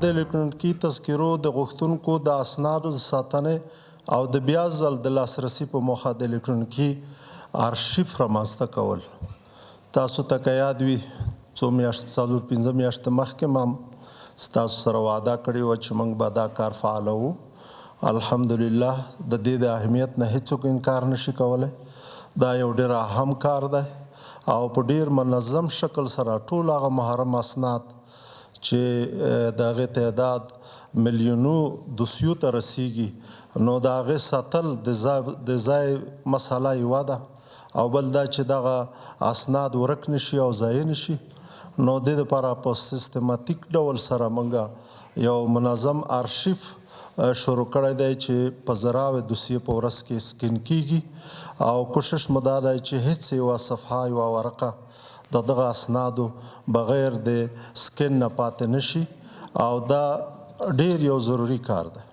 د الکترونیکي تذکرو د غوښتونکو د اسنادو د ساتنې او د بیا ځل د لاسرسي په موخه د الکترونیکي آرشیف رامنځته کول. تاسو ته که یاد وي 4-5 میاشتې مخکې ما ستاسو سره وعده کړې وه چې موږ به دا کار فعالوو. الحمدلله د دې د اهمیت نه هیڅوک انکار نشي کولی. دا یو ډېر اهم کار دی او په ډېر منظم شکل سره ټول هغه محرم اسناد چې د هغې تعداد میلیونو دوسیو ته رسیږي نو د هغې ساتل د ځای مسله یوه ده او بل دا چې دغه اسناد ورک نشي او ضایع نشي. نو د دې دپاره په سیستماتیک ډول سره موږ یو منظم آرشیف شروع کړی دی چې په زراوې دوسیې په ورځ کې سکین کیږي او کوشش مو دا دی چې هیڅ یوه صفحه یوه ورقه د دغه اسنادو بغیر د سکین نه پاتې نشي او دا ډېر یو ضروري کار دی.